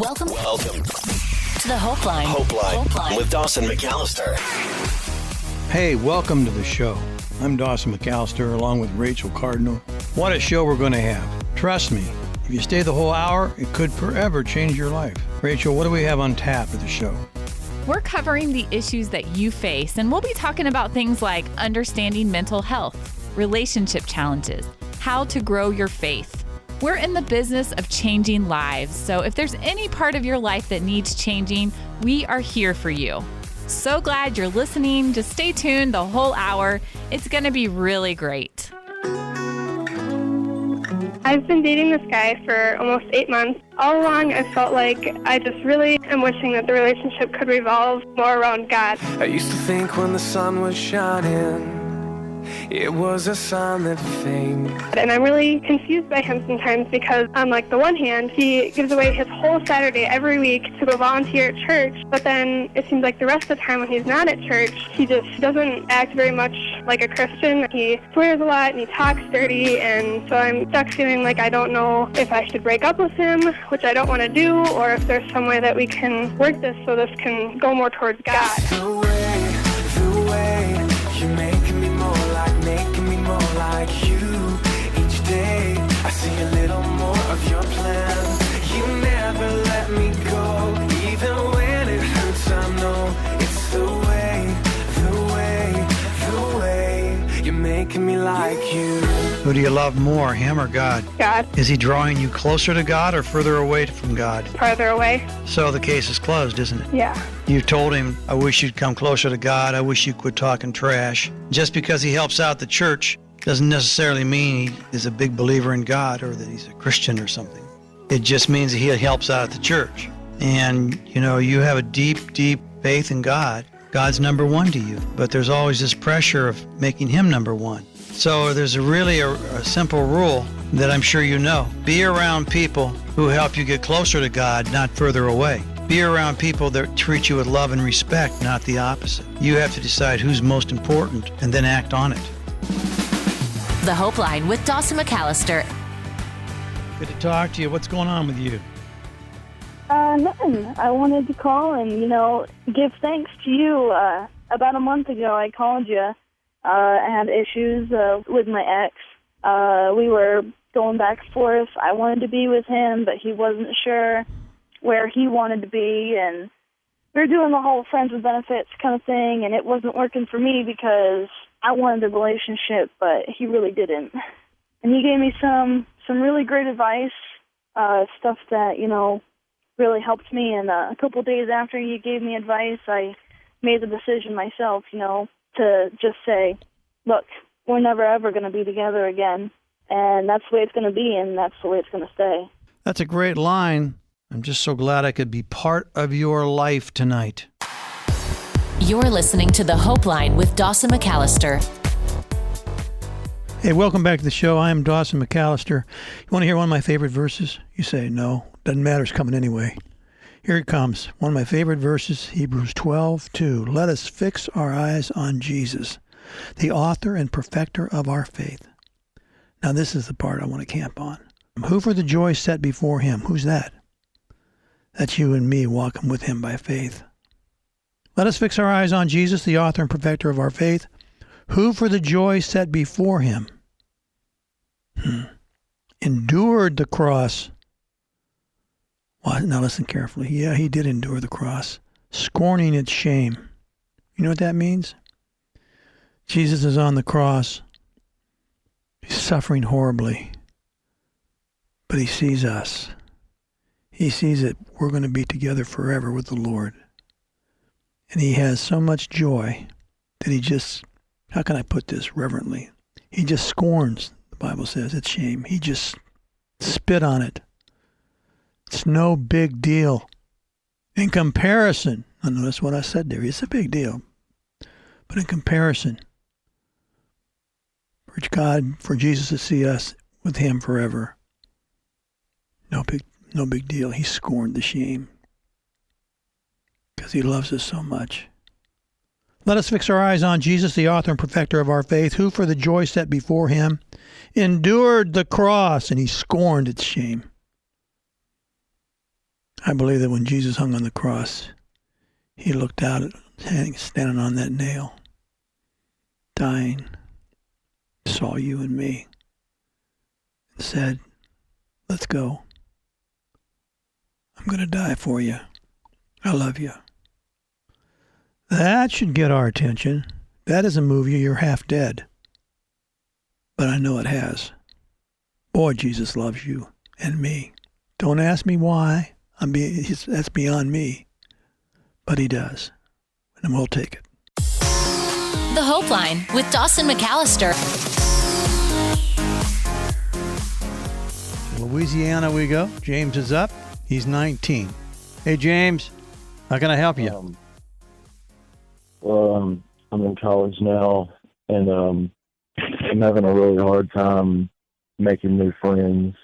Welcome to the Hope Line. Hope Line with Dawson McAllister. Hey, welcome to the show. I'm Dawson McAllister along with Rachel Cardinal. What a show we're going to have. Trust me, if you stay the whole hour, it could forever change your life. Rachel, what do we have on tap for the show? We're covering the issues that you face, and we'll be talking about things like understanding mental health, relationship challenges, how to grow your faith. We're in the business of changing lives, so if there's any part of your life that needs changing, we are here for you. So glad you're listening. Just stay tuned the whole hour. It's going to be really great. I've been dating this guy for almost 8 months. All along, I felt like I just really am wishing that the relationship could revolve more around God. I used to think when the sun was shining, it was a sign that fame. And I'm really confused by him sometimes because on like the one hand, he gives away his whole Saturday every week to go volunteer at church. But then it seems like the rest of the time when he's not at church, he just doesn't act very much like a Christian. He swears a lot and he talks dirty. And so I'm stuck feeling like I don't know if I should break up with him, which I don't want to do, or if there's some way that we can work this so this can go more towards God. The way you're making me more like you. Each day I see a little more of your plan. You never let me go, even when it hurts. I know it's the way you're making me like you. Who do you love more, him or God? God, Is he drawing you closer to God or further away from God? farther away. So the case is closed, isn't it? Yeah. You told him, I wish you'd come closer to God. I wish you quit talking trash. Just because he helps out the church doesn't necessarily mean he is a big believer in God or that he's a Christian or something. It just means that he helps out at the church. And, you know, you have a deep, deep faith in God. God's number one to you. But there's always this pressure of making him number one. So there's a simple rule that I'm sure you know. Be around people who help you get closer to God, not further away. Be around people that treat you with love and respect, not the opposite. You have to decide who's most important and then act on it. The Hope Line with Dawson McAllister. Good to talk to you. What's going on with you? Nothing. I wanted to call and, give thanks to you. About a month ago, I called you. I had issues with my ex. We were going back and forth. I wanted to be with him, but he wasn't sure where he wanted to be, and we were doing the whole friends with benefits kind of thing, and it wasn't working for me because I wanted a relationship, but he really didn't. And he gave me some really great advice, stuff that, really helped me, and a couple of days after he gave me advice, I made the decision myself, to just say, look, we're never ever going to be together again, and that's the way it's going to be, and that's the way it's going to stay. That's a great line. I'm just so glad I could be part of your life tonight. You're listening to the Hope Line with Dawson McAllister. Hey, welcome back to the show. I am Dawson McAllister. You want to hear one of my favorite verses? You say, no, doesn't matter, it's coming anyway. Here it comes. One of my favorite verses, Hebrews 12:2. Let us fix our eyes on Jesus, the author and perfecter of our faith. Now this is the part I want to camp on. Who for the joy set before him? Who's that? That's you and me walking with him by faith. Let us fix our eyes on Jesus, the author and perfecter of our faith, who for the joy set before him endured the cross. Well, now listen carefully. Yeah, he did endure the cross, scorning its shame. You know what that means? Jesus is on the cross. He's suffering horribly. But he sees us. He sees that we're going to be together forever with the Lord. And he has so much joy that he just, how can I put this reverently? He just scorns, the Bible says, its shame. He just spit on it. It's no big deal. In comparison, I notice what I said there. It's a big deal. But in comparison, for Jesus to see us with him forever, no big deal. He scorned the shame because he loves us so much. Let us fix our eyes on Jesus, the author and perfecter of our faith, who for the joy set before him endured the cross, and he scorned its shame. I believe that when Jesus hung on the cross, he looked out at standing on that nail, dying, saw you and me, and said, let's go. I'm going to die for you. I love you. That should get our attention. That doesn't move you. You're half dead. But I know it has. Boy, Jesus loves you and me. Don't ask me why. That's beyond me. But he does. And we'll take it. The Hope Line with Dawson McAllister. Louisiana we go. James is up. He's 19. Hey, James. How can I help you? I'm in college now, and I'm having a really hard time making new friends.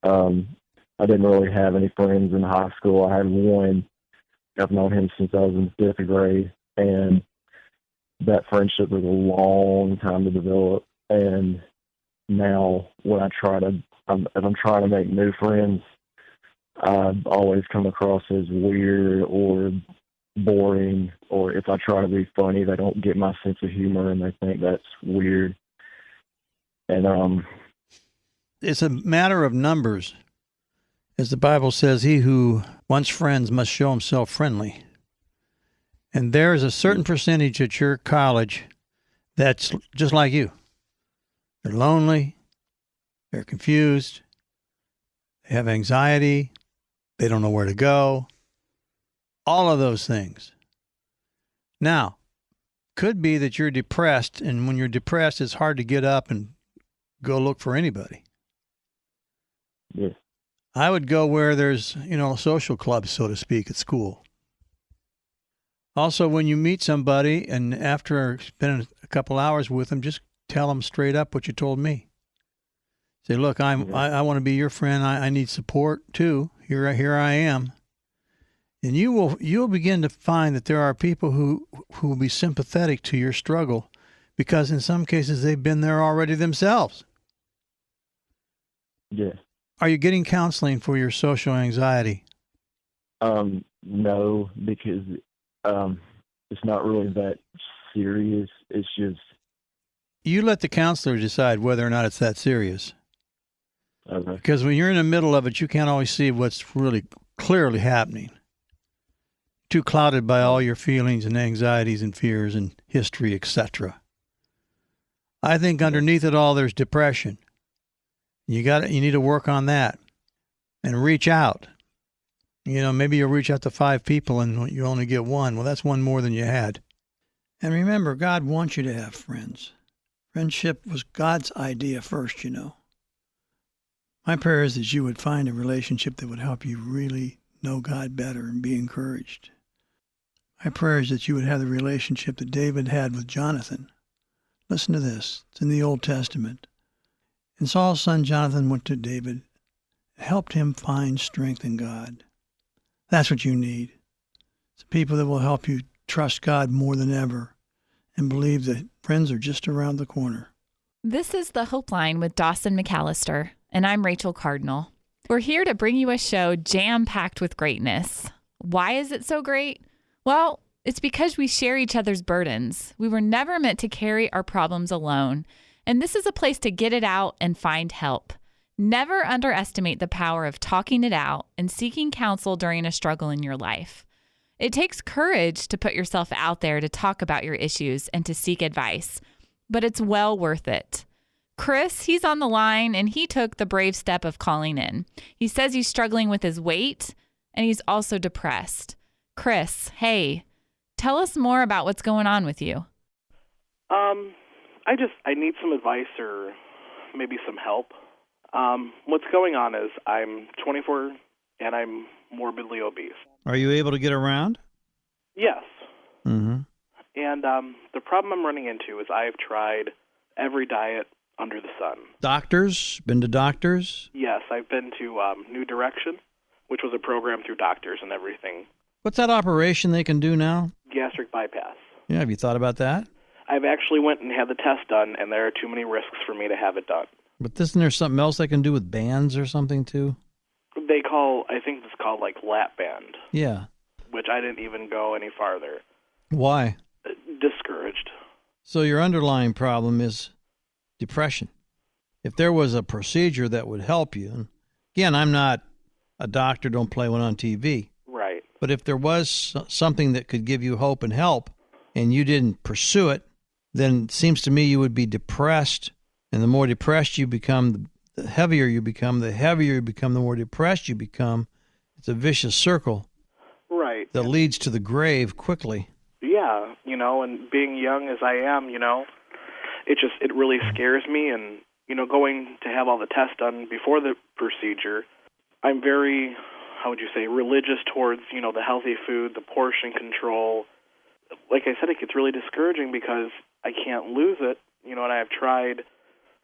I didn't really have any friends in high school. I had one. I've known him since I was in 5th grade, and that friendship was a long time to develop. And now when if I'm trying to make new friends, I always come across as weird or boring, or if I try to be funny, they don't get my sense of humor and they think that's weird. And it's a matter of numbers. As the Bible says, he who wants friends must show himself friendly. And there is a certain percentage at your college that's just like you. They're lonely, they're confused, they have anxiety, they don't know where to go, all of those things. Now, could be that you're depressed, and when you're depressed, it's hard to get up and go look for anybody. yeah. I would go where there's, social clubs, so to speak, at school. Also, when you meet somebody and after spending a couple hours with them, just tell them straight up what you told me. Say, look, I want to be your friend. I need support too. Here I am. And you'll begin to find that there are people who will be sympathetic to your struggle, because in some cases they've been there already themselves. Yeah. Are you getting counseling for your social anxiety? No, because it's not really that serious. It's just... You let the counselor decide whether or not it's that serious. Okay. Because when you're in the middle of it, you can't always see what's really clearly happening. Too clouded by all your feelings and anxieties and fears and history, etc. I think underneath it all, there's depression. You need to work on that and reach out. Maybe you'll reach out to 5 people and you only get one. Well, that's one more than you had. And remember, God wants you to have friends. Friendship was God's idea first, My prayer is that you would find a relationship that would help you really know God better and be encouraged. My prayer is that you would have the relationship that David had with Jonathan. Listen to this. It's in the Old Testament. And Saul's son Jonathan went to David and helped him find strength in God. That's what you need. It's people that will help you trust God more than ever and believe that friends are just around the corner. This is the Hope Line with Dawson McAllister, and I'm Rachel Cardinal. We're here to bring you a show jam-packed with greatness. Why is it so great? Well, it's because we share each other's burdens. We were never meant to carry our problems alone. And this is a place to get it out and find help. Never underestimate the power of talking it out and seeking counsel during a struggle in your life. It takes courage to put yourself out there to talk about your issues and to seek advice, but it's well worth it. Chris, he's on the line, and he took the brave step of calling in. He says he's struggling with his weight, and he's also depressed. Chris, hey, tell us more about what's going on with you. I need some advice or maybe some help. What's going on is I'm 24 and I'm morbidly obese. Are you able to get around? Yes. Mm-hmm. And the problem I'm running into is I've tried every diet under the sun. Doctors? Been to doctors? Yes, I've been to New Direction, which was a program through doctors and everything. What's that operation they can do now? Gastric bypass. Yeah, have you thought about that? I've actually went and had the test done, and there are too many risks for me to have it done. But isn't there something else they can do with bands or something, too? I think it's called like lap band, Yeah. which I didn't even go any farther. Why? Discouraged. So your underlying problem is depression. If there was a procedure that would help you, and again, I'm not a doctor, don't play one on TV, Right. but if there was something that could give you hope and help and you didn't pursue it, then it seems to me you would be depressed. And the more depressed you become, the heavier you become. The heavier you become, the more depressed you become. It's a vicious circle Right. that leads to the grave quickly. Yeah, and being young as I am, it really scares me. And, going to have all the tests done before the procedure, I'm very, how would you say, religious towards, the healthy food, the portion control. Like I said, it gets really discouraging because I can't lose it, and I've tried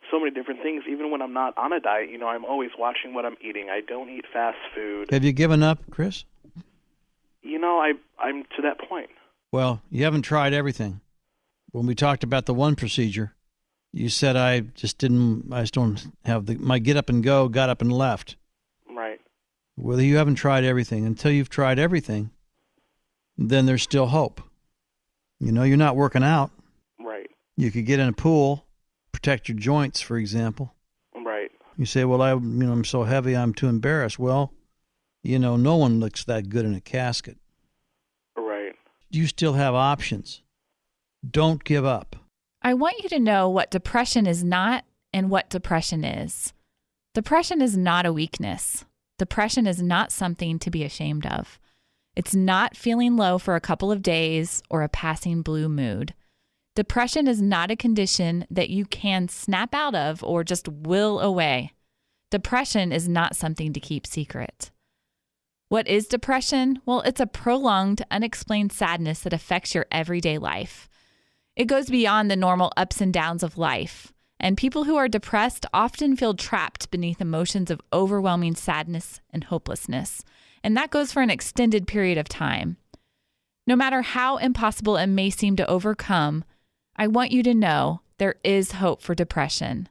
so many different things. Even when I'm not on a diet, I'm always watching what I'm eating. I don't eat fast food. Have you given up, Chris? I'm to that point. Well, you haven't tried everything. When we talked about the one procedure, you said I just don't have my get up and go, got up and left. Right. Well, you haven't tried everything. Until you've tried everything, then there's still hope. You're not working out. Right. You could get in a pool, protect your joints, for example. Right. You say, well, I'm so heavy, I'm too embarrassed. Well, no one looks that good in a casket. Right. You still have options. Don't give up. I want you to know what depression is not and what depression is. Depression is not a weakness. Depression is not something to be ashamed of. It's not feeling low for a couple of days or a passing blue mood. Depression is not a condition that you can snap out of or just will away. Depression is not something to keep secret. What is depression? Well, it's a prolonged, unexplained sadness that affects your everyday life. It goes beyond the normal ups and downs of life, and people who are depressed often feel trapped beneath emotions of overwhelming sadness and hopelessness, and that goes for an extended period of time. No matter how impossible it may seem to overcome, I want you to know there is hope for depression.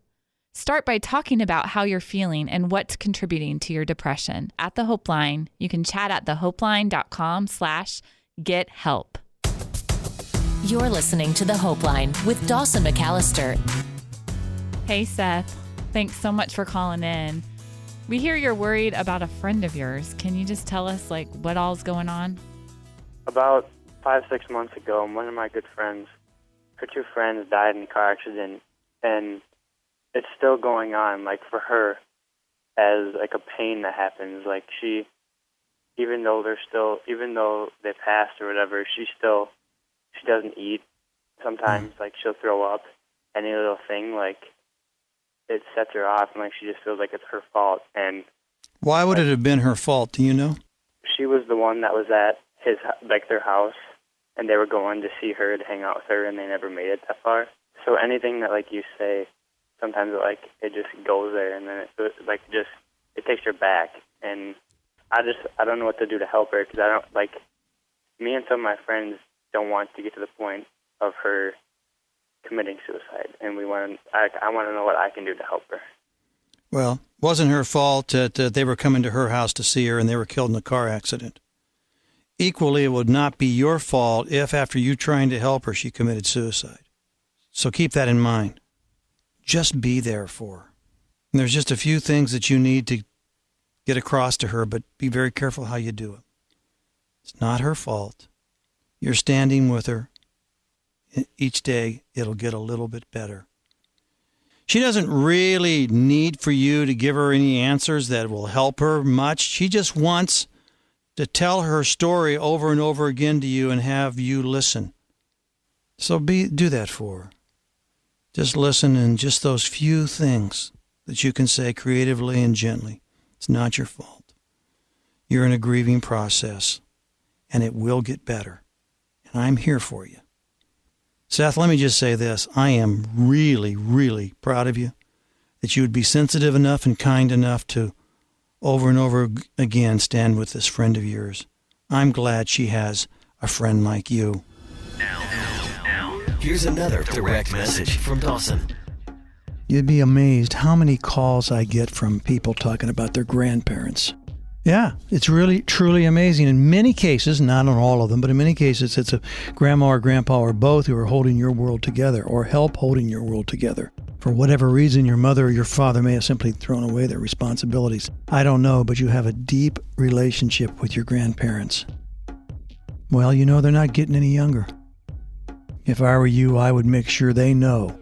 Start by talking about how you're feeling and what's contributing to your depression. At the Hope Line, you can chat at thehopeline.com/gethelp. You're listening to The Hope Line with Dawson McAllister. Hey, Seth. Thanks so much for calling in. We hear you're worried about a friend of yours. Can you just tell us, what all's going on? About 5-6 months ago, one of my good friends, her two friends died in a car accident, and it's still going on, for her, as, a pain that happens. She, even though they passed or whatever, she doesn't eat. Sometimes, she'll throw up. Any little thing, it sets her off, and, she just feels like it's her fault. And why would it have been her fault? Do you know? She was the one that was at their house, and they were going to see her to hang out with her, and they never made it that far. So anything that, you say, sometimes, it just goes there, and then it takes her back. And I don't know what to do to help her, because I don't, me and some of my friends don't want to get to the point of her committing suicide, and I want to know what I can do to help her. Well, it wasn't her fault that they were coming to her house to see her and they were killed in a car accident. Equally, it would not be your fault if, after you trying to help her, she committed suicide. So keep that in mind. Just be there for her. And there's just a few things that you need to get across to her, but be very careful how you do it. It's not her fault. You're standing with her. Each day, it'll get a little bit better. She doesn't really need for you to give her any answers that will help her much. She just wants to tell her story over and over again to you and have you listen. So do that for her. Just listen, and just those few things that you can say creatively and gently. It's not your fault. You're in a grieving process, and it will get better. And I'm here for you. Seth, let me just say this. I am really, really proud of you, that you would be sensitive enough and kind enough to, over and over again, stand with this friend of yours. I'm glad she has a friend like you. Now, here's another direct message from Dawson. You'd be amazed how many calls I get from people talking about their grandparents. Yeah, it's really, truly amazing. In many cases, not on all of them, but in many cases, it's a grandma or grandpa or both who are holding your world together or help holding your world together. For whatever reason, your mother or your father may have simply thrown away their responsibilities. I don't know, but you have a deep relationship with your grandparents. Well, you know they're not getting any younger. If I were you, I would make sure they know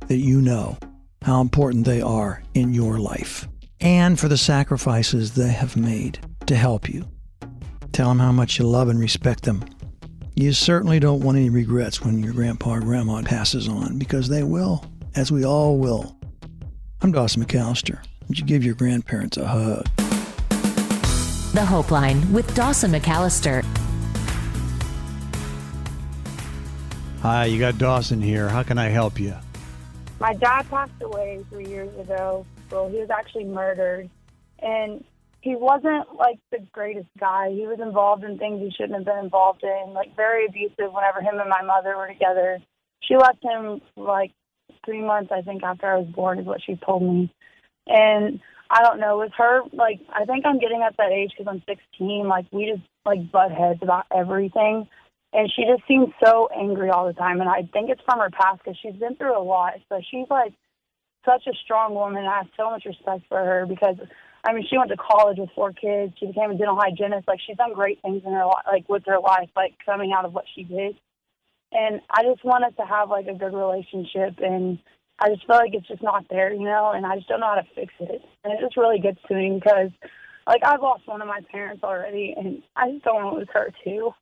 that you know how important they are in your life and for the sacrifices they have made to help you. Tell them how much you love and respect them. You certainly don't want any regrets when your grandpa or grandma passes on, because they will, as we all will. I'm Dawson McAllister. Would you give your grandparents a hug? The Hope Line with Dawson McAllister. Hi, you got Dawson here. How can I help you? My dad passed away 3 years ago. Well, he was actually murdered. And he wasn't, like, the greatest guy. He was involved in things he shouldn't have been involved in, like, very abusive whenever him and my mother were together. She left him, like, 3 months, I think, after I was born is what she told me. And I don't know, with her, like, I think I'm getting at that age because I'm 16. Like, we just, like, butt heads about everything. And she just seems so angry all the time. And I think it's from her past because she's been through a lot. So she's, like, such a strong woman. I have so much respect for her because, I mean, she went to college with 4 kids. She became a dental hygienist. Like, she's done great things in her like with her life, like, coming out of what she did. And I just want us to have, like, a good relationship. And I just feel like it's just not there, you know, and I just don't know how to fix it. And it just really gets to me because, like, I've lost one of my parents already, and I just don't want to lose her, too.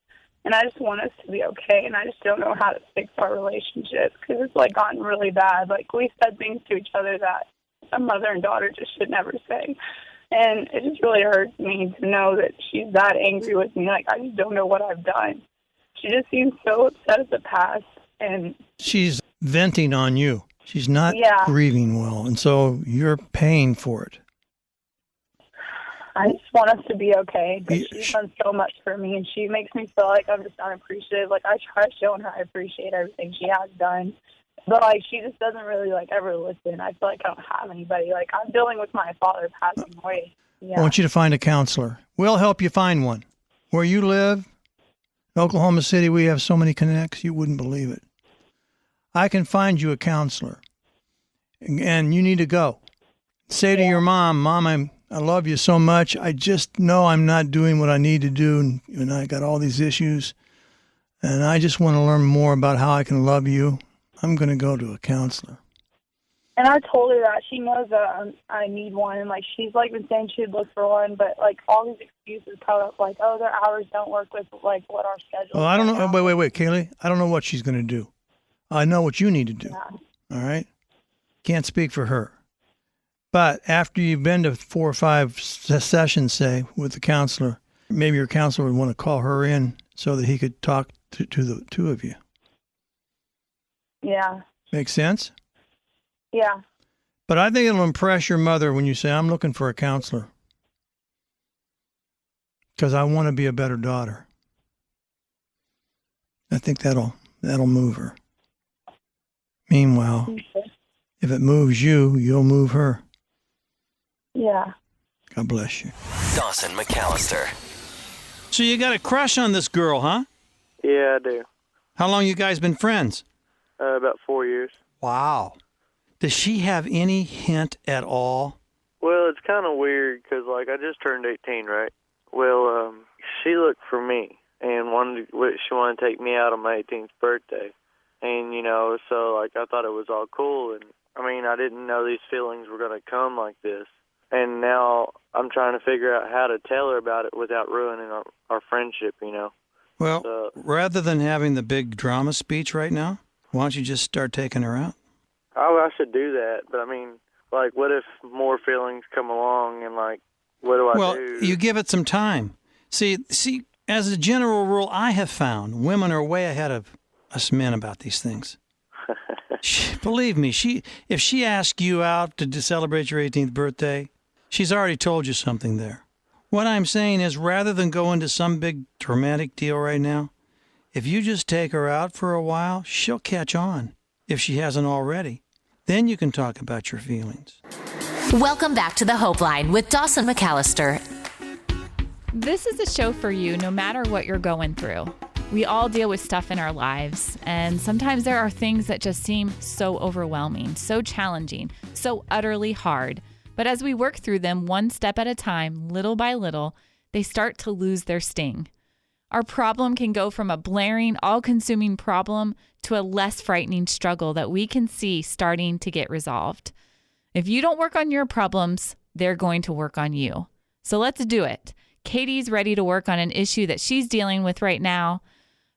And I just want us to be okay, and I just don't know how to fix our relationship because it's, like, gotten really bad. Like, we said things to each other that a mother and daughter just should never say. And it just really hurts me to know that she's that angry with me. Like, I just don't know what I've done. She just seems so upset at the past. And she's venting on you. She's not grieving well, and so you're paying for it. I just want us to be okay because she's done so much for me, and she makes me feel like I'm just unappreciative. Like, I try showing her I appreciate everything she has done, but, like, she just doesn't really, like, ever listen. I feel like I don't have anybody. Like, I'm dealing with my father passing away. Yeah. I want you to find a counselor. We'll help you find one. Where you live, in Oklahoma City, we have so many connects, you wouldn't believe it. I can find you a counselor, and you need to go. Say to your mom, Mom, I love you so much. I just know I'm not doing what I need to do, and I got all these issues, and I just want to learn more about how I can love you. I'm going to go to a counselor. And I told her that. She knows that I need one, and, like, she's, like, been saying she'd look for one, but, like, all these excuses come up, like, oh, their hours don't work with, like, what our schedule is. Well, I don't know. Wait, Kaylee. I don't know what she's going to do. I know what you need to do. Yeah. All right? Can't speak for her. But after you've been to 4 or 5 sessions, say, with the counselor, maybe your counselor would want to call her in so that he could talk to the 2 of you. Yeah. Make sense? Yeah. But I think it'll impress your mother when you say, I'm looking for a counselor because I want to be a better daughter. I think that'll move her. Meanwhile, if it moves you, you'll move her. Yeah. God bless you. Dawson McAllister. So you got a crush on this girl, huh? Yeah, I do. How long you guys been friends? About 4 years. Wow. Does she have any hint at all? Well, it's kind of weird because, like, I just turned 18, right? Well, she looked for me and she wanted to take me out on my 18th birthday. And, you know, so, like, I thought it was all cool. And, I mean, I didn't know these feelings were going to come like this. And now I'm trying to figure out how to tell her about it without ruining our friendship, you know. Well, rather than having the big drama speech right now, why don't you just start taking her out? Oh, I should do that. But, I mean, like, what if more feelings come along and, like, what do I do? Well, you give it some time. See, as a general rule, I have found women are way ahead of us men about these things. Believe me, if she asks you out to celebrate your 18th birthday, she's already told you something there. What I'm saying is, rather than go into some big dramatic deal right now, if you just take her out for a while, she'll catch on, if she hasn't already. Then you can talk about your feelings. Welcome back to the Hope Line with Dawson McAllister. This is a show for you no matter what you're going through. We all deal with stuff in our lives, and sometimes there are things that just seem so overwhelming, so challenging, so utterly hard. But as we work through them one step at a time, little by little, they start to lose their sting. Our problem can go from a blaring, all-consuming problem to a less frightening struggle that we can see starting to get resolved. If you don't work on your problems, they're going to work on you. So let's do it. Katie's ready to work on an issue that she's dealing with right now.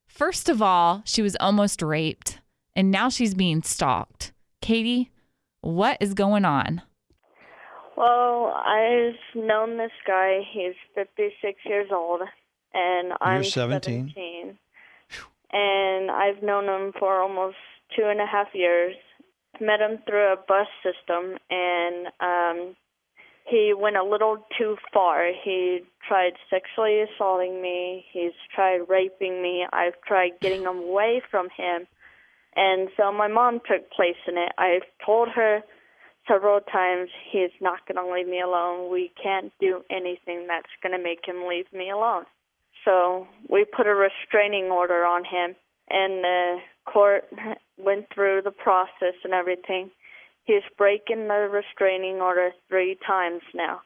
First of all, she was almost raped, and now she's being stalked. Katie, what is going on? Well, I've known this guy. He's 56 years old, and I'm 17. And I've known him for almost 2.5 years. Met him through a bus system, and he went a little too far. He tried sexually assaulting me. He's tried raping me. I've tried getting him away from him. And so my mom took place in it. I've told her several times he's not going to leave me alone. We can't do anything that's going to make him leave me alone. So we put a restraining order on him, and the court went through the process and everything. He's breaking the restraining order 3 times now.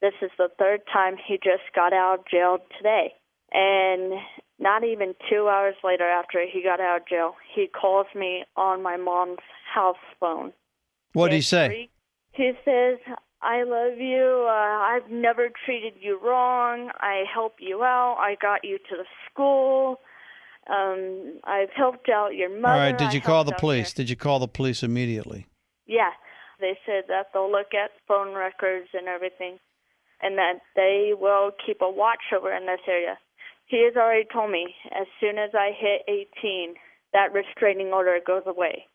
This is the 3rd time. He just got out of jail today. And not even 2 hours later after he got out of jail, he calls me on my mom's house phone. What did he say? He says, I love you. I've never treated you wrong. I help you out. I got you to the school. I've helped out your mother. All right, did you call the police? Did you call the police immediately? Yeah, they said that they'll look at phone records and everything, and that they will keep a watch over in this area. He has already told me as soon as I hit 18, that restraining order goes away.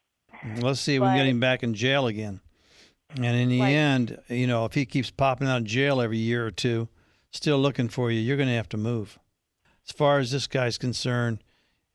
Let's see if we can get him back in jail again. And in the end, you know, if he keeps popping out of jail every year or two, still looking for you, you're going to have to move. As far as this guy's concerned,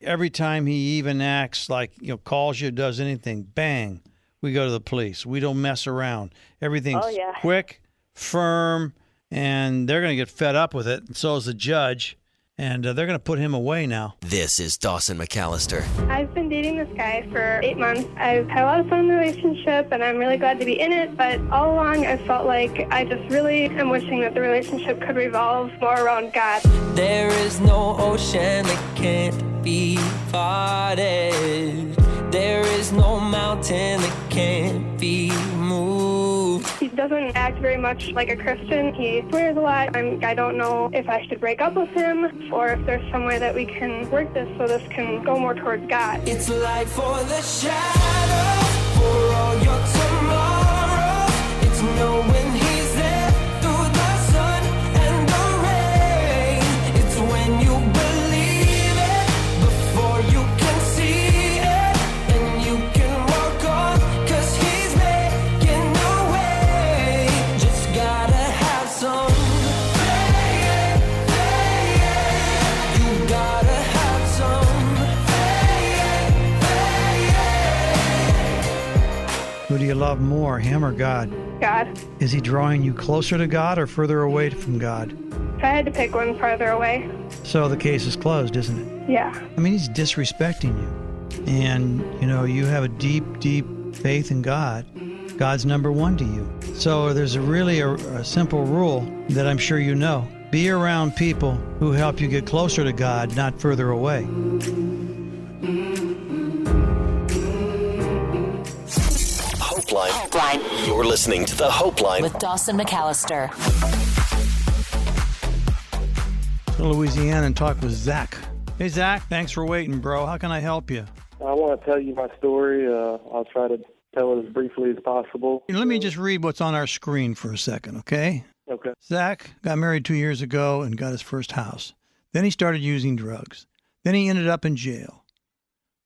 every time he even acts like, you know, calls you, does anything, bang, we go to the police. We don't mess around. Everything's quick, firm, and they're going to get fed up with it. And so is the judge. And they're going to put him away now. This is Dawson McAllister. I've been dating this guy for 8 months. I've had a lot of fun in the relationship, and I'm really glad to be in it. But all along, I felt like I just really am wishing that the relationship could revolve more around God. There is no ocean that can't be parted. There is no mountain that can't be moved. He doesn't act very much like a Christian. He swears a lot. I don't know if I should break up with him or if there's some way that we can work this so this can go more towards God. It's life for the shadows, for all your tomorrows. It's knowing he's there through the sun and the rain. It's when you believe it before you can see it, and you can walk on, 'cause he's making the way. Just gotta have some faith. You gotta have some faith. Who do you love more, him or God? God. Is he drawing you closer to God or further away from God? If I had to pick one, farther away. So the case is closed, isn't it? Yeah. I mean, he's disrespecting you. And, you know, you have a deep, deep faith in God. God's number one to you. So there's a simple rule that I'm sure you know. Be around people who help you get closer to God, not further away. Hopeline. You're listening to the Hopeline with Dawson McAllister. Go to Louisiana and talk with Zach. Hey, Zach, thanks for waiting, bro. How can I help you? I want to tell you my story. I'll try to tell it as briefly as possible. Let me just read what's on our screen for a second, okay? Okay. Zach got married 2 years ago and got his first house. Then he started using drugs. Then he ended up in jail.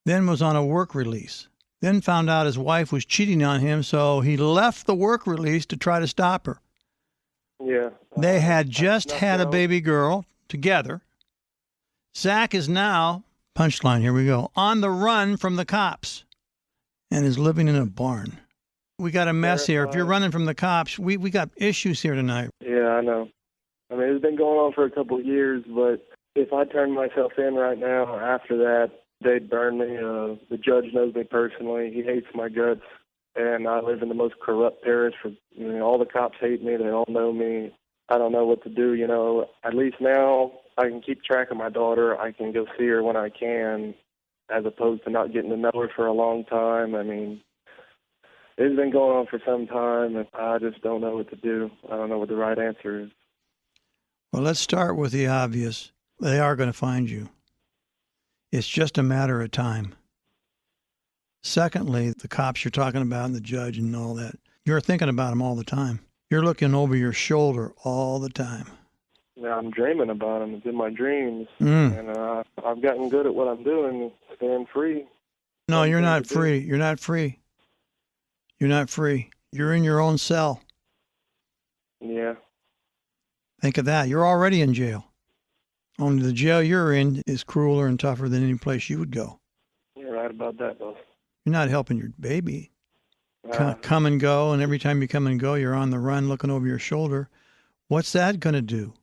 Then was on a work release. Then found out his wife was cheating on him, so he left the work release to try to stop her. Yeah. They had just had a baby girl together. Zach is now, punchline, here we go, on the run from the cops and is living in a barn. We got a mess here. If you're running from the cops, we got issues here tonight. Yeah, I know. I mean, it's been going on for a couple of years, but if I turned myself in right now, after that, they'd burn me. The judge knows me personally. He hates my guts, and I live in the most corrupt parish. All the cops hate me. They all know me. I don't know what to do, At least now I can keep track of my daughter. I can go see her when I can, as opposed to not getting to know her for a long time. I mean, it's been going on for some time, and I just don't know what to do. I don't know what the right answer is. Well, let's start with the obvious. They are going to find you. It's just a matter of time. Secondly, the cops you're talking about and the judge and all that, you're thinking about them all the time. You're looking over your shoulder all the time. Yeah, I'm dreaming about them. It's in my dreams. And I've gotten good at what I'm doing, staying free. No, you're not free. You're not free. You're not free. You're in your own cell. Yeah. Think of that. You're already in jail. Only the jail you're in is crueler and tougher than any place you would go. You're right about that, though. You're not helping your baby. Come and go, and every time you come and go, you're on the run looking over your shoulder. What's that going to do?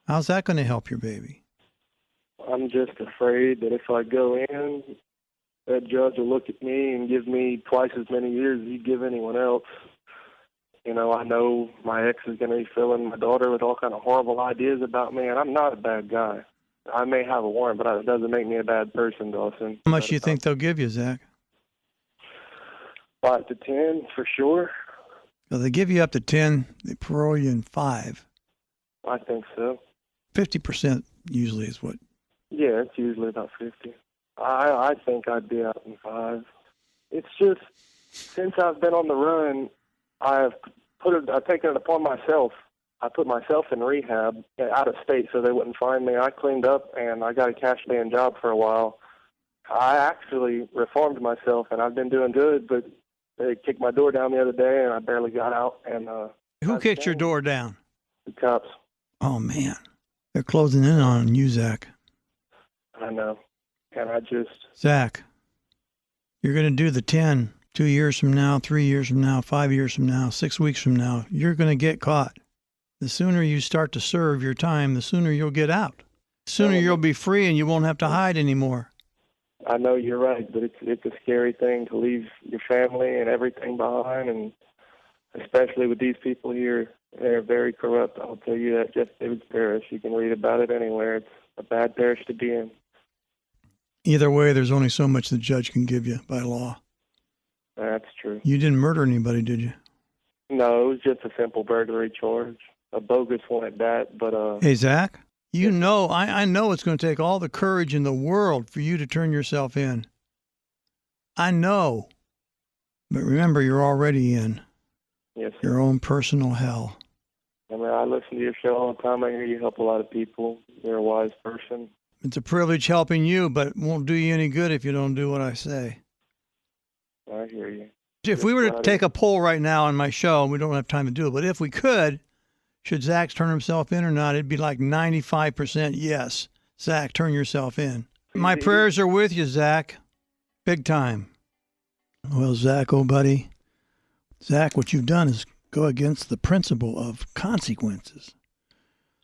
How's that going to help your baby? I'm just afraid that if I go in, that judge will look at me and give me twice as many years as he'd give anyone else. I know my ex is going to be filling my daughter with all kind of horrible ideas about me, and I'm not a bad guy. I may have a warrant, but it doesn't make me a bad person, Dawson. How much do you think they'll give you, Zach? 5 to 10, for sure. Well, they give you up to 10, they parole you in 5. I think so. 50% usually is what? Yeah, it's usually about 50. I think I'd be out in 5. It's just, since I've been on the run, I've taken it upon myself. I put myself in rehab out of state so they wouldn't find me. I cleaned up, and I got a cash paying job for a while. I actually reformed myself, and I've been doing good, but they kicked my door down the other day, and I barely got out. And who kicked your door down? The cops. Oh, man. They're closing in on you, Zach. I know. And I just... Zach, you're going to do the 10 2 years from now, 3 years from now, 5 years from now, 6 weeks from now. You're going to get caught. The sooner you start to serve your time, the sooner you'll get out. The sooner you'll be free and you won't have to hide anymore. I know you're right, but it's a scary thing to leave your family and everything behind, and especially with these people here. They're very corrupt. I'll tell you that. Jeff David's parish. You can read about it anywhere. It's a bad parish to be in. Either way, there's only so much the judge can give you by law. That's true. You didn't murder anybody, did you? No, it was just a simple burglary charge. A bogus one at that, but... Hey, Zach, you know, I know it's going to take all the courage in the world for you to turn yourself in. I know. But remember, you're already in. Yes, your own personal hell. I mean, I listen to your show all the time. I hear you help a lot of people. You're a wise person. It's a privilege helping you, but it won't do you any good if you don't do what I say. I hear you. If we were to take a poll right now on my show, we don't have time to do it, but if we could, should Zach turn himself in or not, it'd be like 95% yes. Zach, turn yourself in. My prayers are with you, Zach. Big time. Well, Zach, old buddy, Zach, what you've done is go against the principle of consequences.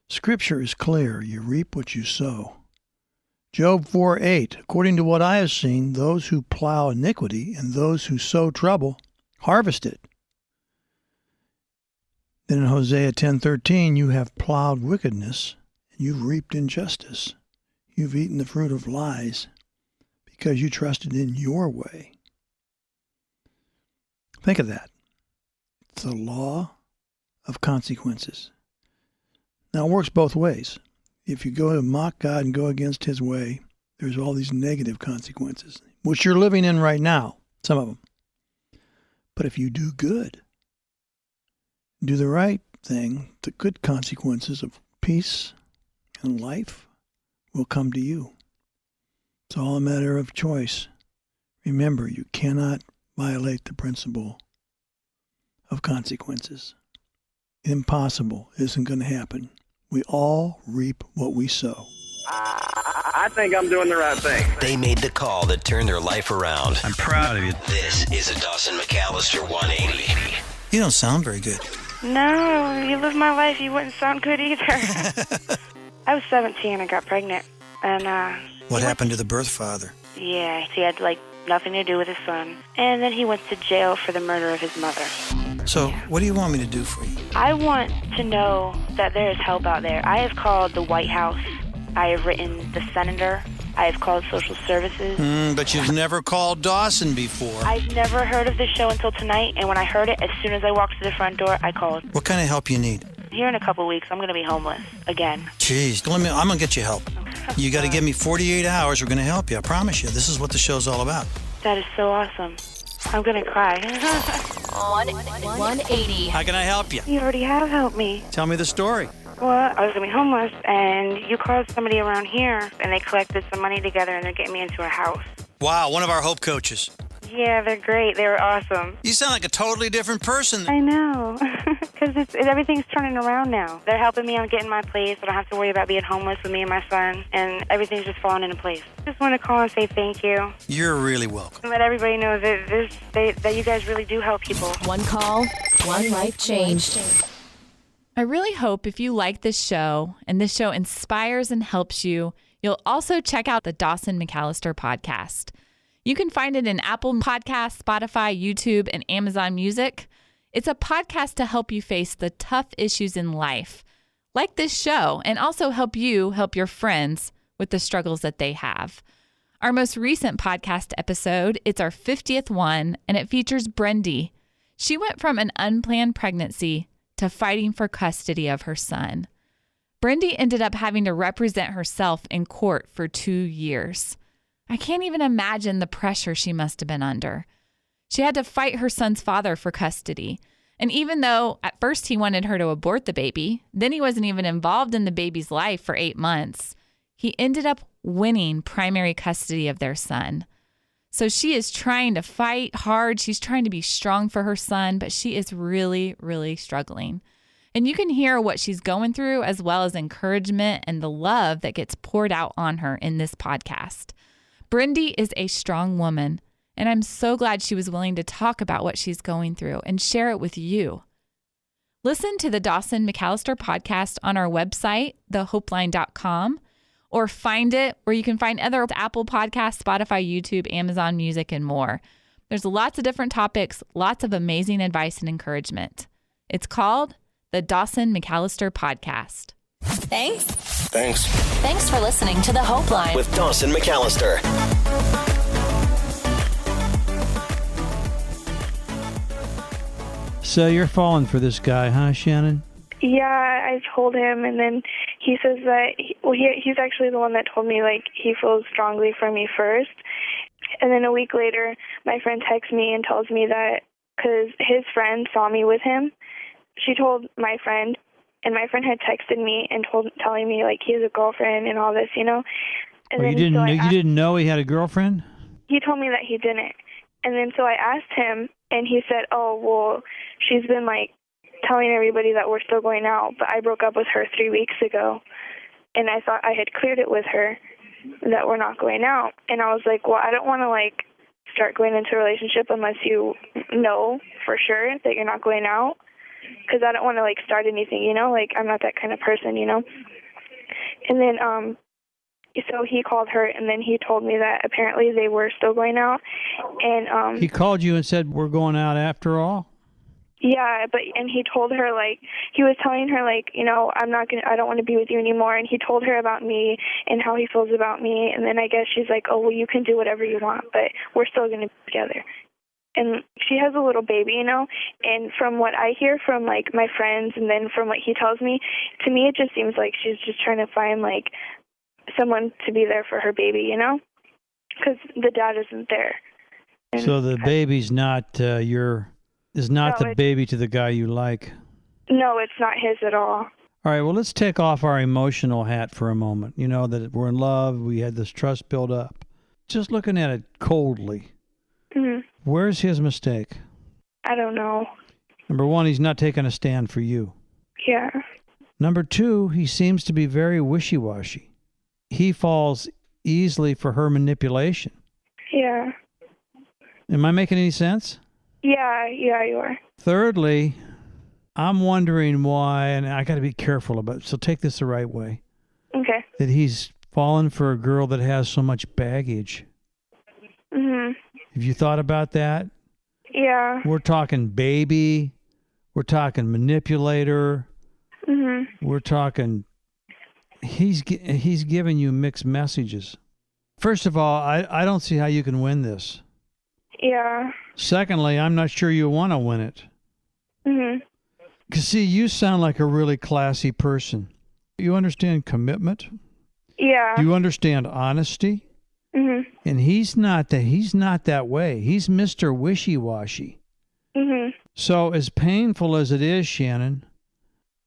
Scripture is clear. You reap what you sow. Job 4:8, according to what I have seen, those who plow iniquity and those who sow trouble harvest it. Then in Hosea 10:13, you have plowed wickedness, and you've reaped injustice. You've eaten the fruit of lies because you trusted in your way. Think of that. It's the law of consequences. Now, it works both ways. If you go to mock God and go against his way, there's all these negative consequences, which you're living in right now, some of them. But if you do good, do the right thing, the good consequences of peace and life will come to you. It's all a matter of choice. Remember, you cannot violate the principle of consequences. Impossible. It isn't going to happen. We all reap what we sow. I think I'm doing the right thing. They made the call that turned their life around. I'm proud of you. This is a Dawson McAllister 180. You don't sound very good. No, you live my life, you wouldn't sound good either. I was 17, I got pregnant, and What happened to the birth father? yeah, he had nothing to do with his son. And then he went to jail for the murder of his mother. So, what do you want me to do for you? I want to know that there is help out there. I have called the White House. I have written the senator. I have called social services. But you've never called Dawson before. I've never heard of this show until tonight, and when I heard it, as soon as I walked to the front door, I called. What kind of help you need? Here in a couple weeks, I'm going to be homeless again. Jeez, I'm going to get you help. You got to give me 48 hours. We're going to help you. I promise you. This is what the show's all about. That is so awesome. I'm going to cry. 180. How can I help you? You already have helped me. Tell me the story. Well, I was going to be homeless, and you called somebody around here, and they collected some money together, and they're getting me into a house. Wow, one of our Hope coaches. Yeah, they're great. They were awesome. You sound like a totally different person. I know, because everything's turning around now. They're helping me on getting my place. I don't have to worry about being homeless with me and my son, and everything's just falling into place. Just want to call and say thank you. You're really welcome. Let everybody know that you guys really do help people. One call, one life changed. I really hope if you like this show and this show inspires and helps you, you'll also check out the Dawson McAllister podcast. You can find it in Apple Podcasts, Spotify, YouTube, and Amazon Music. It's a podcast to help you face the tough issues in life, like this show, and also help you help your friends with the struggles that they have. Our most recent podcast episode, it's our 50th one, and it features Brendy. She went from an unplanned pregnancy to fighting for custody of her son. Brendy ended up having to represent herself in court for 2 years. I can't even imagine the pressure she must have been under. She had to fight her son's father for custody. And even though at first he wanted her to abort the baby, then he wasn't even involved in the baby's life for 8 months, he ended up winning primary custody of their son. So she is trying to fight hard. She's trying to be strong for her son, but she is really, really struggling. And you can hear what she's going through, as well as encouragement and the love that gets poured out on her in this podcast. Brendy is a strong woman, and I'm so glad she was willing to talk about what she's going through and share it with you. Listen to the Dawson McAllister podcast on our website, thehopeline.com, or find it where you can find other Apple Podcasts, Spotify, YouTube, Amazon Music, and more. There's lots of different topics, lots of amazing advice and encouragement. It's called the Dawson McAllister Podcast. Thanks for listening to The Hope Line with Dawson McAllister. So you're falling for this guy, huh, Shannon? Yeah, I told him, and then he says that he's actually the one that told me he feels strongly for me first. And then a week later, my friend texts me and tells me that because his friend saw me with him, she told my friend, and my friend had texted me and telling me he has a girlfriend and all this, And you didn't know he had a girlfriend? He told me that he didn't, and then so I asked him, and he said, "Oh, well, she's been telling everybody that we're still going out, but I broke up with her 3 weeks ago, and I thought I had cleared it with her that we're not going out." And I was like, well, I don't want to start going into a relationship unless you know for sure that you're not going out, because I don't want to start anything, I'm not that kind of person, And then so he called her, and then he told me that apparently they were still going out, and he called you and said, we're going out after all? Yeah, and he told her he was telling her I don't want to be with you anymore, and he told her about me and how he feels about me, and then I guess she's like, oh, well, you can do whatever you want, but we're still going to be together. And she has a little baby, and from what I hear from my friends, and then from what he tells me, to me it just seems like she's just trying to find someone to be there for her baby, because the dad isn't there. And so the baby's not is not the baby to the guy you like. No, it's not his at all. All right, well, let's take off our emotional hat for a moment. That we're in love, we had this trust build up. Just looking at it coldly, where's his mistake? I don't know. Number one, he's not taking a stand for you. Yeah. Number two, he seems to be very wishy-washy. He falls easily for her manipulation. Yeah. Am I making any sense? Yeah, you are. Thirdly, I'm wondering why, and I got to be careful about it, so take this the right way, Okay. that he's fallen for a girl that has so much baggage. Mhm. Have you thought about that? Yeah. We're talking baby. We're talking manipulator. Mhm. We're talking... He's giving you mixed messages. First of all, I don't see how you can win this. Yeah. Secondly, I'm not sure you want to win it. Mhm. Because, see, you sound like a really classy person. You understand commitment. Yeah. You understand honesty. Mhm. And he's not that way. He's Mr. Wishy-washy. Mhm. So as painful as it is, Shannon,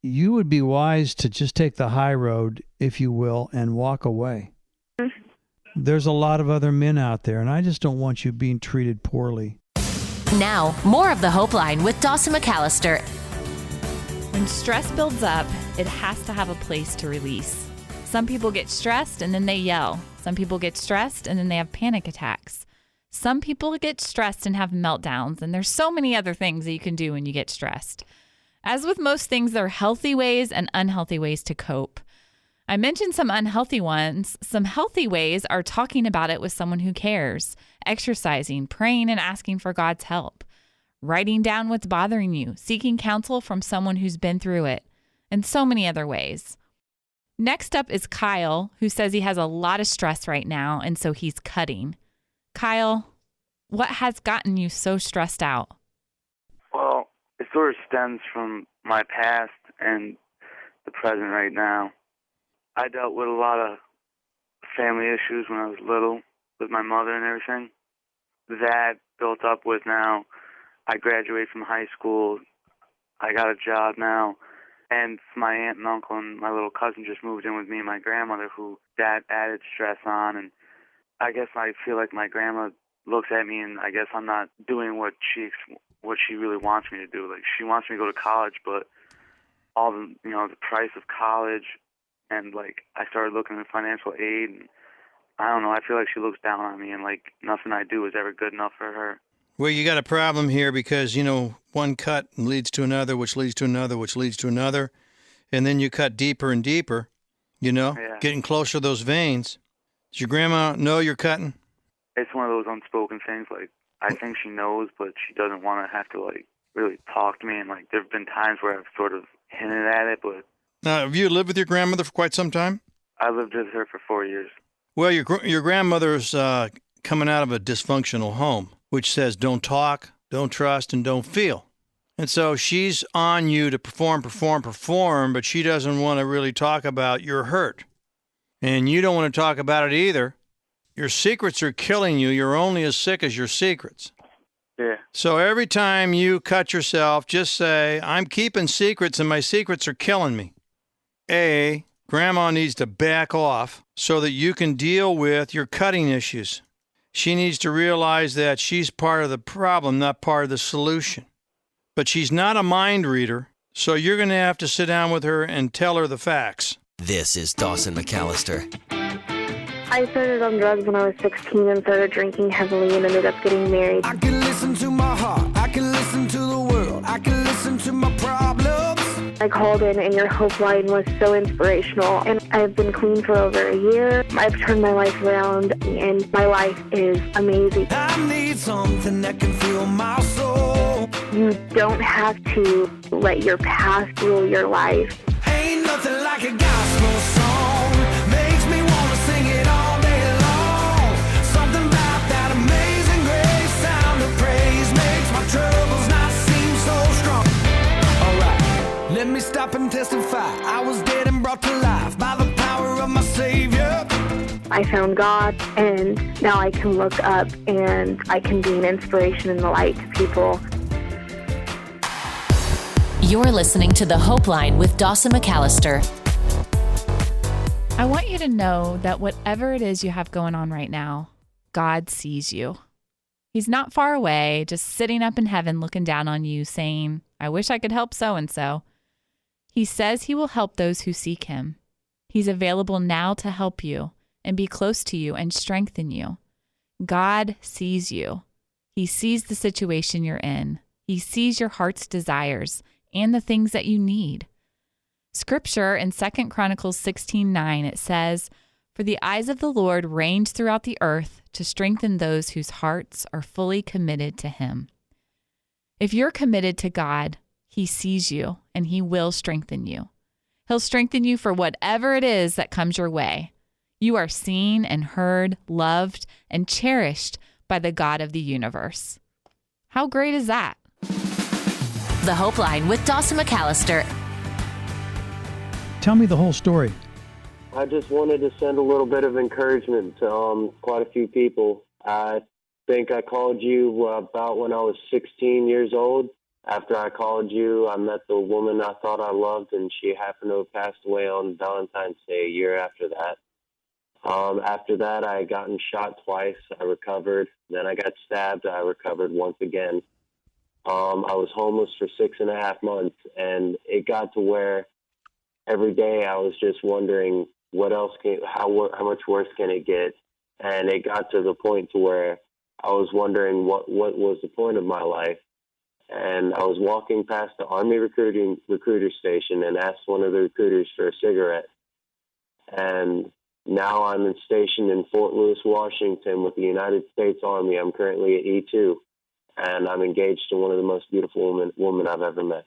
you would be wise to just take the high road, if you will, and walk away. Mhm. There's a lot of other men out there, and I just don't want you being treated poorly. Now, more of the Hope Line with Dawson McAllister. When stress builds up, it has to have a place to release. Some people get stressed and then they yell. Some people get stressed and then they have panic attacks. Some people get stressed and have meltdowns, and there's so many other things that you can do when you get stressed. As with most things, there are healthy ways and unhealthy ways to cope. I mentioned some unhealthy ones. Some healthy ways are talking about it with someone who cares, exercising, praying, and asking for God's help, writing down what's bothering you, seeking counsel from someone who's been through it, and so many other ways. Next up is Kyle, who says he has a lot of stress right now, and so he's cutting. Kyle, what has gotten you so stressed out? Well, it sort of stems from my past and the present right now. I dealt with a lot of family issues when I was little with my mother and everything. That built up with now I graduated from high school. I got a job now. And my aunt and uncle and my little cousin just moved in with me and my grandmother, who that added stress on. And I guess I feel like my grandma looks at me and I guess I'm not doing what she really wants me to do. Like, she wants me to go to college, but all the, the price of college, and like I started looking at financial aid, and I don't know, I feel like she looks down on me, and like nothing I do is ever good enough for her. Well, you got a problem here because, one cut leads to another, which leads to another, which leads to another. And then you cut deeper and deeper, getting closer to those veins. Does your grandma know you're cutting? It's one of those unspoken things. Like, I think she knows, but she doesn't want to have to, like, really talk to me. And, like, there have been times where I've sort of hinted at it, but... Now, have you lived with your grandmother for quite some time? I lived with her for 4 years. Well, your grandmother's coming out of a dysfunctional home, which says don't talk, don't trust, and don't feel. And so she's on you to perform, but she doesn't want to really talk about your hurt. And you don't want to talk about it either. Your secrets are killing you. You're only as sick as your secrets. Yeah. So every time you cut yourself, just say, I'm keeping secrets and my secrets are killing me. A, Grandma needs to back off so that you can deal with your cutting issues. She needs to realize that she's part of the problem, not part of the solution. But she's not a mind reader, so you're going to have to sit down with her and tell her the facts. This is Dawson McAllister. I started on drugs when I was 16 and started drinking heavily and ended up getting married. I can listen to my heart, I can listen to the world, I can listen to my problems. I called in and your Hope Line was so inspirational, and I've been clean for over a year. I've turned my life around and my life is amazing. I need something that can fill my soul. You don't have to let your past rule your life. Ain't nothing like a gospel song, makes me want to sing it all day long. Something about that amazing grace, sound of praise, makes my troubles not seem so strong. Alright, let me stop and testify. I was dead and brought to life by the power of my Savior. I found God, and now I can look up and I can be an inspiration and the light to people. You're listening to the Hope Line with Dawson McAllister. I want you to know that whatever it is you have going on right now, God sees you. He's not far away, just sitting up in heaven looking down on you saying, I wish I could help so-and-so. He says he will help those who seek him. He's available now to help you and be close to you and strengthen you. God sees you. He sees the situation you're in. He sees your heart's desires, and the things that you need. Scripture in 2 Chronicles 16:9, it says, "For the eyes of the Lord range throughout the earth to strengthen those whose hearts are fully committed to him." If you're committed to God, he sees you and he will strengthen you. He'll strengthen you for whatever it is that comes your way. You are seen and heard, loved, and cherished by the God of the universe. How great is that? The Hope Line with Dawson McAllister. Tell me the whole story. I just wanted to send a little bit of encouragement to quite a few people. I think I called you about when I was 16 years old. After I called you, I met the woman I thought I loved, and she happened to have passed away on Valentine's Day a year after that. After that, I had gotten shot twice. I recovered. Then I got stabbed. I recovered once again. I was homeless for 6.5 months, and it got to where every day I was just wondering what else how much worse can it get? And it got to the point to where I was wondering what was the point of my life. And I was walking past the Army recruiter station and asked one of the recruiters for a cigarette. And now I'm stationed in Fort Lewis, Washington with the United States Army. I'm currently at E2, and I'm engaged to one of the most beautiful women I've ever met.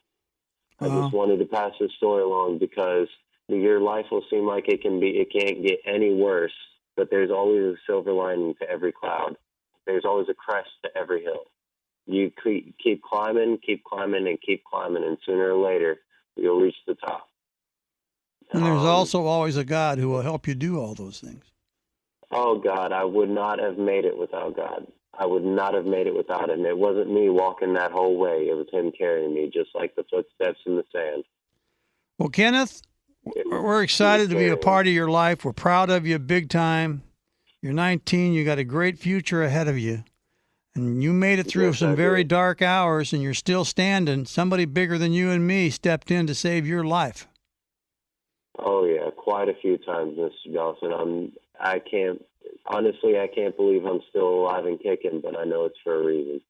I just wanted to pass this story along because your life will seem like it can't get any worse, but there's always a silver lining to every cloud. There's always a crest to every hill. You keep climbing, and keep climbing, and sooner or later, you'll reach the top. And there's also always a God who will help you do all those things. Oh, God, I would not have made it without God. I would not have made it without him. It wasn't me walking that whole way. It was him carrying me, just like the footsteps in the sand. Well, Kenneth, we're excited to be a part of your life. We're proud of you big time. You're 19. You got a great future ahead of you. And you made it through some very dark hours, and you're still standing. Somebody bigger than you and me stepped in to save your life. Oh, yeah, quite a few times, Mr. Dawson. I can't believe I'm still alive and kicking, but I know it's for a reason.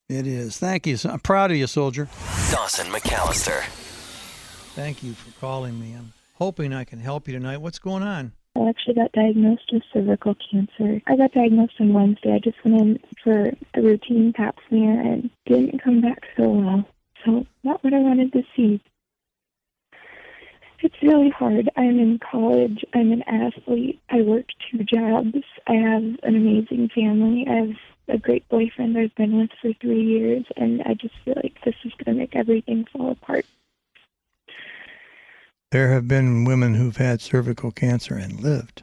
It is. Thank you. I'm proud of you, soldier. Dawson McAllister. Thank you for calling me. I'm hoping I can help you tonight. What's going on? I actually got diagnosed with cervical cancer. I got diagnosed on Wednesday. I just went in for a routine pap smear and didn't come back so well. So not what I wanted to see. It's really hard. I'm in college. I'm an athlete. I work 2 jobs. I have an amazing family. I have a great boyfriend I've been with for 3 years, and I just feel like this is going to make everything fall apart. There have been women who've had cervical cancer and lived.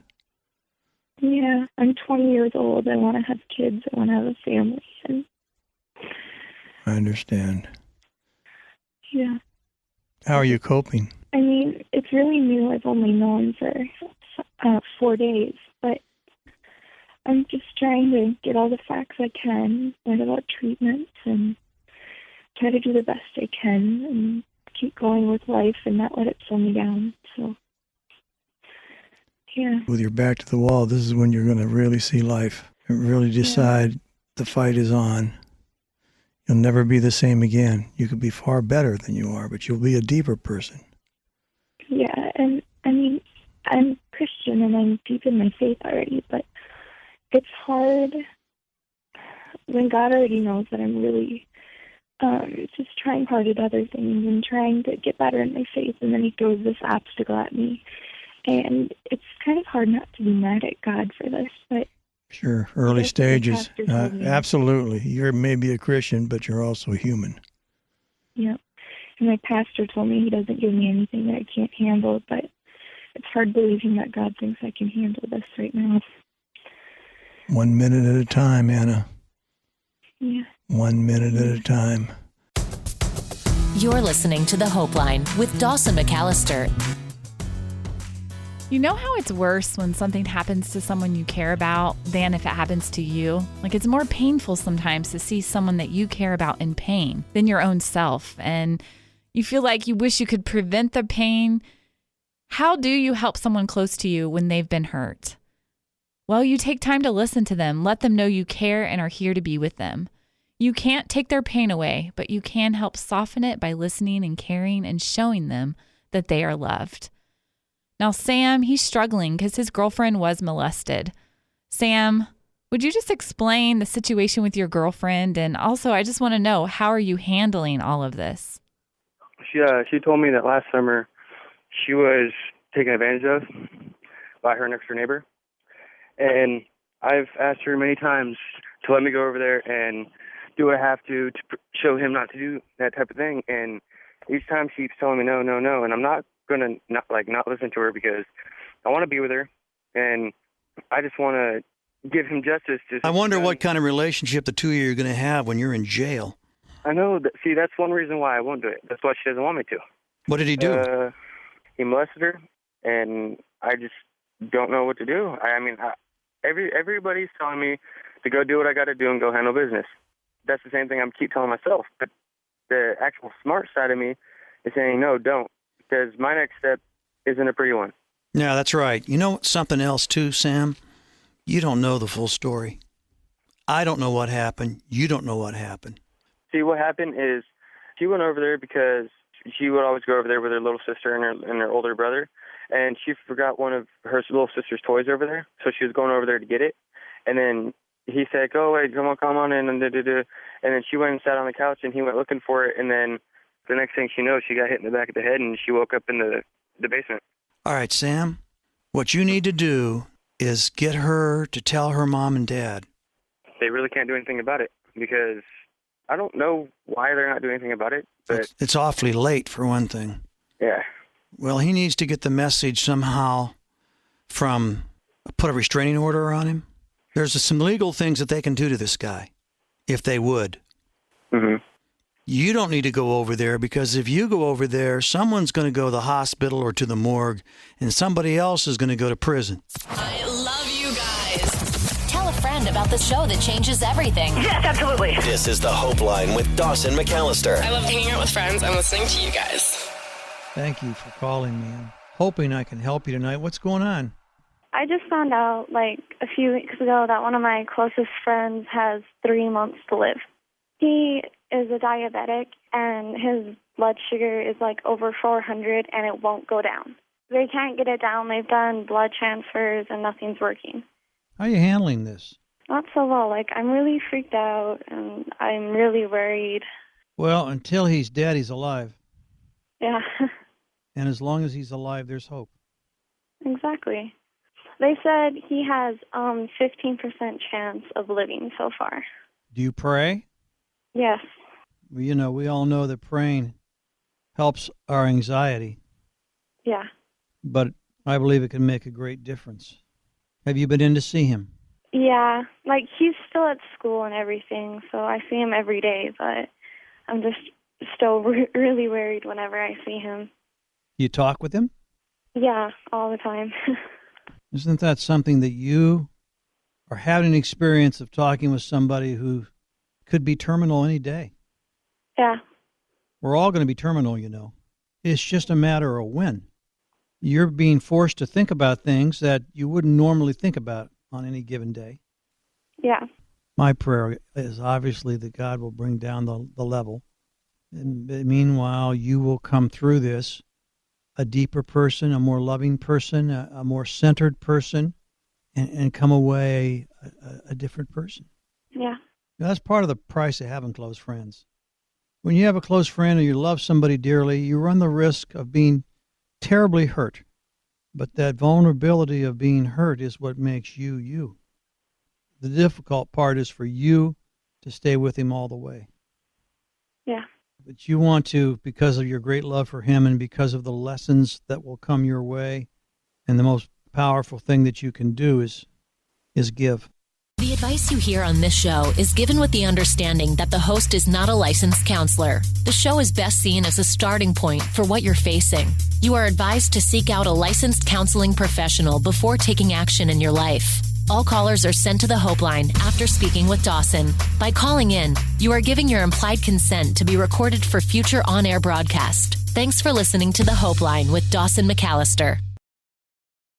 Yeah, I'm 20 years old. I want to have kids. I want to have a family. And I understand. yeah. How are you coping? I mean, it's really new. I've only known for 4 days, but I'm just trying to get all the facts I can, learn about treatments, and try to do the best I can and keep going with life and not let it slow me down. So, yeah. With your back to the wall, this is when you're going to really see life and really decide the fight is on. You'll never be the same again. You could be far better than you are, but you'll be a deeper person. Yeah, and I mean, I'm Christian and I'm deep in my faith already, but it's hard when God already knows that I'm really just trying hard at other things and trying to get better in my faith, and then he throws this obstacle at me. And it's kind of hard not to be mad at God for this, but sure, early stages. Absolutely. You're maybe a Christian, but you're also human. Yeah. And my pastor told me he doesn't give me anything that I can't handle, but it's hard believing that God thinks I can handle this right now. 1 minute at a time, Anna. Yeah. 1 minute at a time. You're listening to The Hope Line with Dawson McAllister. You know how it's worse when something happens to someone you care about than if it happens to you? Like, it's more painful sometimes to see someone that you care about in pain than your own self. And you feel like you wish you could prevent the pain. How do you help someone close to you when they've been hurt? Well, you take time to listen to them, let them know you care and are here to be with them. You can't take their pain away, but you can help soften it by listening and caring and showing them that they are loved. Now, Sam, he's struggling because his girlfriend was molested. Sam, would you just explain the situation with your girlfriend? And also, I just want to know, how are you handling all of this? She told me that last summer she was taken advantage of by her next door neighbor. And I've asked her many times to let me go over there and do what I have to show him not to do that type of thing. And each time she keeps telling me no. And I'm not going to not listen to her because I want to be with her. And I just want to give him justice. I wonder what kind of relationship the two of you are going to have when you're in jail. I know. See, that's one reason why I won't do it. That's why she doesn't want me to. What did he do? He molested her, and I just don't know what to do. Everybody's telling me to go do what I got to do and go handle business. That's the same thing I keep telling myself. But the actual smart side of me is saying, no, don't, because my next step isn't a pretty one. Yeah, that's right. You know something else, too, Sam? You don't know the full story. I don't know what happened. You don't know what happened. See, what happened is she went over there because she would always go over there with her little sister and her older brother, and she forgot one of her little sister's toys over there, so she was going over there to get it. And then he said, go away, come on, and then she went and sat on the couch, and he went looking for it, and then the next thing she knows, she got hit in the back of the head, and she woke up in the basement. All right, Sam, what you need to do is get her to tell her mom and dad. They really can't do anything about it because I don't know why they're not doing anything about it. But it's awfully late, for one thing. Yeah. Well, he needs to get the message somehow from put a restraining order on him. There's some legal things that they can do to this guy, if they would. Mm-hmm. You don't need to go over there because if you go over there, someone's going to go to the hospital or to the morgue, and somebody else is going to go to prison. I love you guys. Tell a friend about the show that changes everything. Yes, absolutely. This is the Hope Line with Dawson McAllister. I love hanging out with friends and listening to you guys. Thank you for calling me. I'm hoping I can help you tonight. What's going on? I just found out, a few weeks ago that one of my closest friends has 3 months to live. He is a diabetic, and his blood sugar is, over 400, and it won't go down. They can't get it down. They've done blood transfers, and nothing's working. How are you handling this? Not so well. I'm really freaked out, and I'm really worried. Well, until he's dead, he's alive. Yeah. And as long as he's alive, there's hope. Exactly. They said he has 15% chance of living so far. Do you pray? Yes. Well, we all know that praying helps our anxiety. Yeah. But I believe it can make a great difference. Have you been in to see him? Yeah. He's still at school and everything, so I see him every day, but I'm just still really worried whenever I see him. You talk with him? Yeah, all the time. Isn't that something that you are having an experience of talking with somebody who could be terminal any day? Yeah. We're all going to be terminal, It's just a matter of when. You're being forced to think about things that you wouldn't normally think about on any given day. Yeah. My prayer is obviously that God will bring down the level. And meanwhile, you will come through this a deeper person, a more loving person, a more centered person, and come away a different person. Yeah. That's part of the price of having close friends. When you have a close friend or you love somebody dearly, you run the risk of being terribly hurt. But that vulnerability of being hurt is what makes you, you. The difficult part is for you to stay with him all the way. Yeah. But you want to, because of your great love for him and because of the lessons that will come your way, and the most powerful thing that you can do is give. The advice you hear on this show is given with the understanding that the host is not a licensed counselor. The show is best seen as a starting point for what you're facing. You are advised to seek out a licensed counseling professional before taking action in your life. All callers are sent to the Hope Line after speaking with Dawson. By calling in, you are giving your implied consent to be recorded for future on-air broadcast. Thanks for listening to the Hope Line with Dawson McAllister.